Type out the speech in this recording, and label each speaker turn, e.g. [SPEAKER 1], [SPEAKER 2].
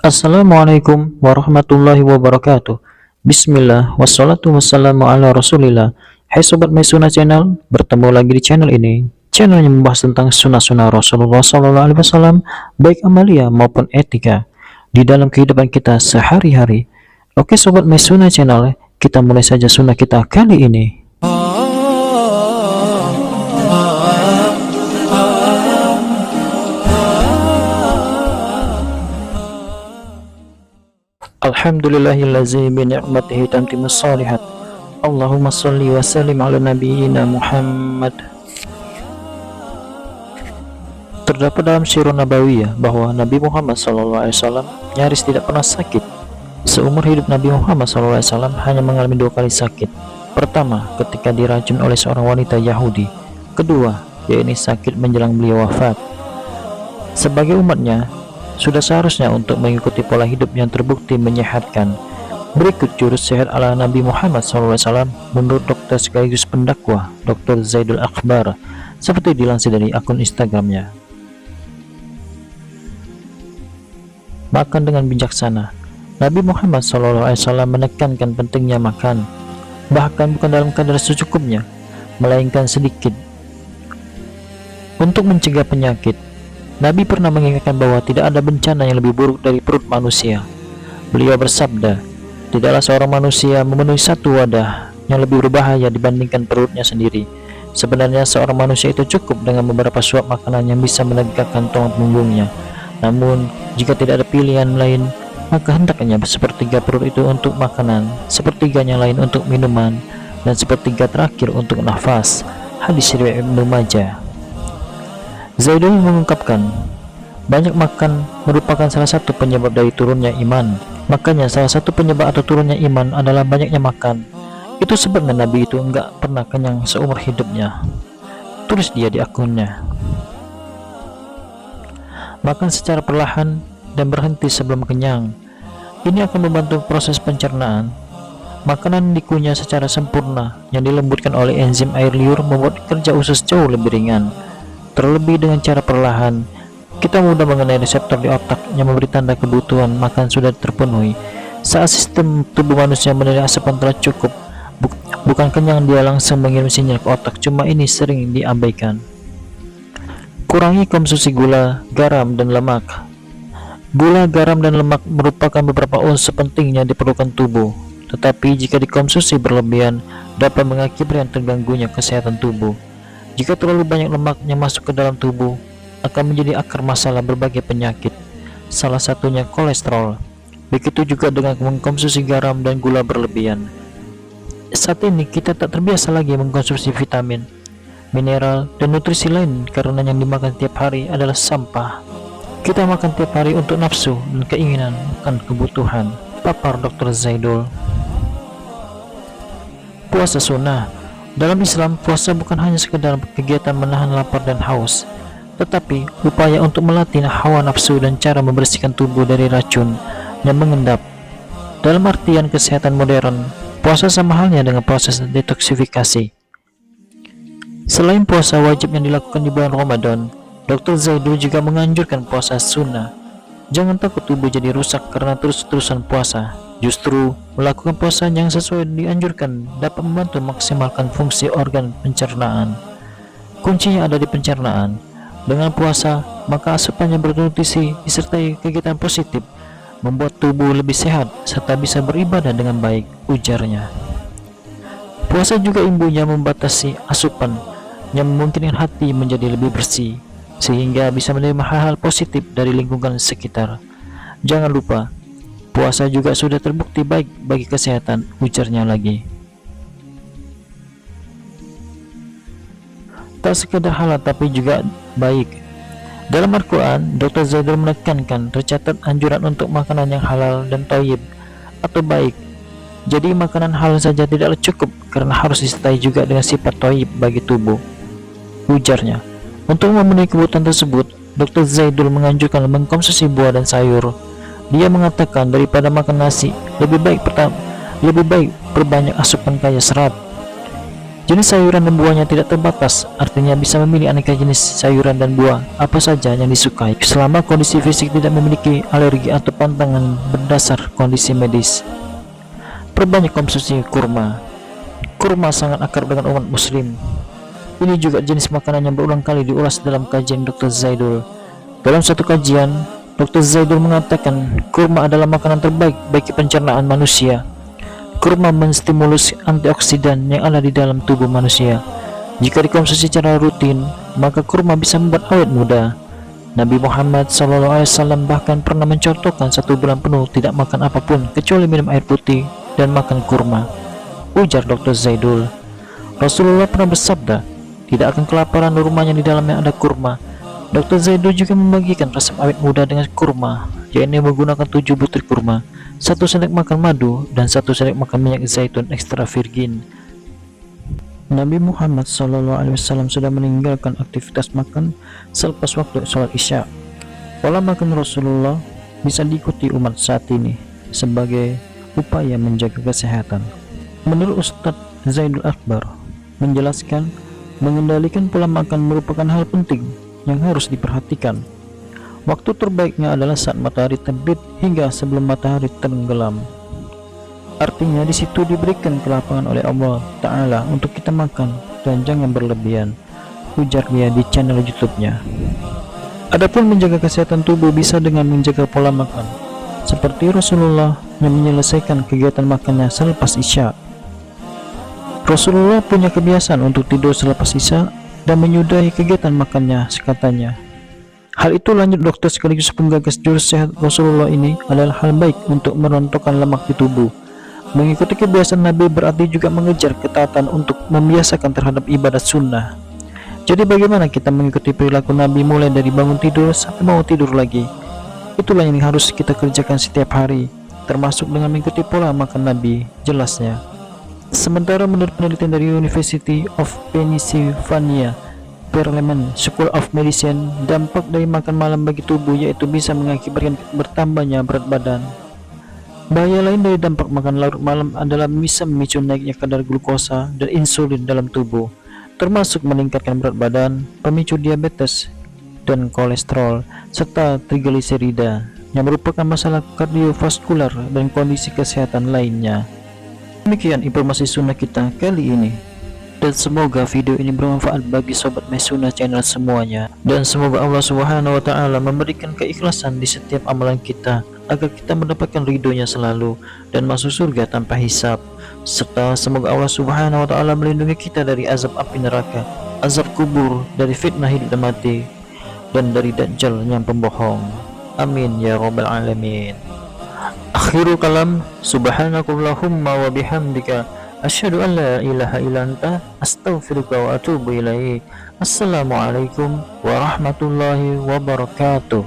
[SPEAKER 1] Assalamualaikum warahmatullahi wabarakatuh. Bismillah, wassalatu wassalamu ala rasulillah. Hai Sobat Maisuna Channel, bertemu lagi di channel ini. Channel yang membahas tentang sunnah-sunnah Rasulullah SAW, baik amalia maupun etika, di dalam kehidupan kita sehari-hari. Oke Sobat Maisuna Channel, kita mulai saja sunnah kita kali ini. Alhamdulillahillazi bi ni'matihi tamtimus shalihat. Allahumma shalli wa sallim ala nabiyyina Muhammad. Terdapat dalam Sirah Nabawiyah bahwa Nabi Muhammad SAW nyaris tidak pernah sakit. Seumur hidup Nabi Muhammad SAW hanya mengalami 2 kali sakit. Pertama, ketika diracun oleh seorang wanita Yahudi. Kedua, yaitu sakit menjelang beliau wafat. Sebagai umatnya, sudah seharusnya untuk mengikuti pola hidup yang terbukti menyehatkan. Berikut jurus sehat ala Nabi Muhammad SAW menurut dokter sekaligus pendakwah Dr. Zaidul Akbar, seperti dilansir dari akun Instagramnya. Makan dengan bijaksana. Nabi Muhammad SAW menekankan pentingnya makan, bahkan bukan dalam kadar secukupnya, melainkan sedikit, untuk mencegah penyakit. Nabi pernah mengingatkan bahwa tidak ada bencana yang lebih buruk dari perut manusia. Beliau bersabda, tidaklah seorang manusia memenuhi satu wadah yang lebih berbahaya dibandingkan perutnya sendiri. Sebenarnya seorang manusia itu cukup dengan beberapa suap makanan yang bisa menegakkan tulang punggungnya. Namun, jika tidak ada pilihan lain, maka hendaknya sepertiga perut itu untuk makanan, sepertiganya lain untuk minuman, dan sepertiga terakhir untuk nafas. Hadis riwayat Ibnu Majah. Zaidul mengungkapkan, banyak makan merupakan salah satu penyebab dari turunnya iman. Makanya salah satu penyebab atau turunnya iman adalah banyaknya makan. Itu sebabnya Nabi itu enggak pernah kenyang seumur hidupnya. Tulis dia di akunnya. Makan secara perlahan dan berhenti sebelum kenyang. Ini akan membantu proses pencernaan. Makanan dikunyah secara sempurna yang dilembutkan oleh enzim air liur membuat kerja usus jauh lebih ringan. Terlebih dengan cara perlahan, kita mudah mengenai reseptor di otak yang memberi tanda kebutuhan makan sudah terpenuhi. Saat sistem tubuh manusia menilai asupan telah cukup, bukan kenyang, dia langsung mengirim sinyal ke otak, cuma ini sering diabaikan. Kurangi konsumsi gula, garam, dan lemak. Gula, garam, dan lemak merupakan beberapa unsur penting yang diperlukan tubuh, tetapi jika dikonsumsi berlebihan dapat mengakibatkan terganggunya kesehatan tubuh. Jika terlalu banyak lemak yang masuk ke dalam tubuh, akan menjadi akar masalah berbagai penyakit, salah satunya kolesterol. Begitu juga dengan mengkonsumsi garam dan gula berlebihan. Saat ini kita tak terbiasa lagi mengkonsumsi vitamin, mineral, dan nutrisi lain karena yang dimakan tiap hari adalah sampah. Kita makan tiap hari untuk nafsu dan keinginan, bukan kebutuhan. Papar Dr. Zaidul. Puasa sunnah. Dalam Islam, puasa bukan hanya sekedar kegiatan menahan lapar dan haus, tetapi upaya untuk melatih hawa nafsu dan cara membersihkan tubuh dari racun yang mengendap. Dalam artian kesehatan modern, puasa sama halnya dengan proses detoksifikasi. Selain puasa wajib yang dilakukan di bulan Ramadan, Dr. Zaidul juga menganjurkan puasa sunnah. Jangan takut tubuh jadi rusak karena terus-terusan puasa. Justru, melakukan puasa yang sesuai dianjurkan dapat membantu maksimalkan fungsi organ pencernaan. Kuncinya ada di pencernaan. Dengan puasa, maka asupan yang bernutrisi disertai kegiatan positif membuat tubuh lebih sehat serta bisa beribadah dengan baik, ujarnya. Puasa juga imbunya membatasi asupan yang memungkinkan hati menjadi lebih bersih, sehingga bisa menerima hal-hal positif dari lingkungan sekitar. Jangan lupa, puasa juga sudah terbukti baik bagi kesehatan, ujarnya lagi. Tak sekedar halal tapi juga baik. Dalam Al-Quran, Dr. Zaidul menekankan tercatat anjuran untuk makanan yang halal dan thayyib atau baik. Jadi makanan halal saja tidaklah cukup karena harus disertai juga dengan sifat thayyib bagi tubuh, ujarnya. Untuk memenuhi kebutuhan tersebut, Dr. Zaidul menganjurkan mengkonsumsi buah dan sayur. Dia mengatakan daripada makan nasi, lebih baik perbanyak asupan kaya serat. Jenis sayuran dan buahnya tidak terbatas, artinya bisa memilih aneka jenis sayuran dan buah apa saja yang disukai selama kondisi fisik tidak memiliki alergi atau pantangan berdasar kondisi medis. Perbanyak konsumsi kurma. Kurma sangat akrab dengan umat muslim. Ini juga jenis makanan yang berulang kali diulas dalam kajian Dr. Zaidul. Dalam satu kajian, Dr. Zaidul mengatakan kurma adalah makanan terbaik bagi pencernaan manusia. Kurma menstimulus antioksidan yang ada di dalam tubuh manusia. Jika dikonsumsi secara rutin, maka kurma bisa membuat awet muda. Nabi Muhammad SAW bahkan pernah mencontohkan 1 bulan penuh tidak makan apapun kecuali minum air putih dan makan kurma. Ujar Dr. Zaidul, Rasulullah pernah bersabda, tidak akan kelaparan rumahnya di dalamnya ada kurma. Dr. Zaidul juga membagikan resep awet muda dengan kurma, yaitu menggunakan 7 butir kurma, 1 sendok makan madu, dan 1 sendok makan minyak zaitun ekstra virgin. Nabi Muhammad SAW sudah meninggalkan aktivitas makan selepas waktu sholat isya. Pola makan Rasulullah bisa diikuti umat saat ini sebagai upaya menjaga kesehatan. Menurut Ustadz Zaidul Akbar menjelaskan, mengendalikan pola makan merupakan hal penting yang harus diperhatikan. Waktu terbaiknya adalah saat matahari terbit hingga sebelum matahari tenggelam. Artinya di situ diberikan kelapangan oleh Allah Ta'ala untuk kita makan dan jangan berlebihan, ujar dia di channel YouTube-nya. Adapun menjaga kesehatan tubuh bisa dengan menjaga pola makan, seperti Rasulullah yang menyelesaikan kegiatan makannya selepas isya. Rasulullah punya kebiasaan untuk tidur selepas isya dan menyudahi kegiatan makannya, katanya. Hal itu, lanjut dokter sekaligus penggagas jurus sehat Rasulullah ini, adalah hal baik untuk merontokkan lemak di tubuh. Mengikuti kebiasaan Nabi berarti juga mengejar ketaatan untuk membiasakan terhadap ibadat sunnah. Jadi bagaimana kita mengikuti perilaku Nabi mulai dari bangun tidur sampai mau tidur lagi? Itulah yang harus kita kerjakan setiap hari, termasuk dengan mengikuti pola makan Nabi, jelasnya. Sementara menurut penelitian dari University of Pennsylvania Perelman School of Medicine, dampak dari makan malam bagi tubuh yaitu bisa mengakibatkan bertambahnya berat badan. Bahaya lain dari dampak makan larut malam adalah bisa memicu naiknya kadar glukosa dan insulin dalam tubuh, termasuk meningkatkan berat badan, pemicu diabetes dan kolesterol, serta trigliserida yang merupakan masalah kardiovaskular dan kondisi kesehatan lainnya. Demikian informasi sunnah kita kali ini. Dan semoga video ini bermanfaat bagi sobat Mesuna channel semuanya. Dan semoga Allah Subhanahu wa Ta'ala memberikan keikhlasan di setiap amalan kita, agar kita mendapatkan ridhonya selalu dan masuk surga tanpa hisab. Serta semoga Allah Subhanahu wa Ta'ala melindungi kita dari azab api neraka, azab kubur, dari fitnah hidup dan mati, dan dari dajjal yang pembohong. Amin ya rabbal alamin. Akhirul kalam, subhanakallahumma wa bihamdika, asyhadu an la ilaha illa anta, astaghfiruka wa atubu ilaik. Assalamualaikum warahmatullahi wabarakatuh.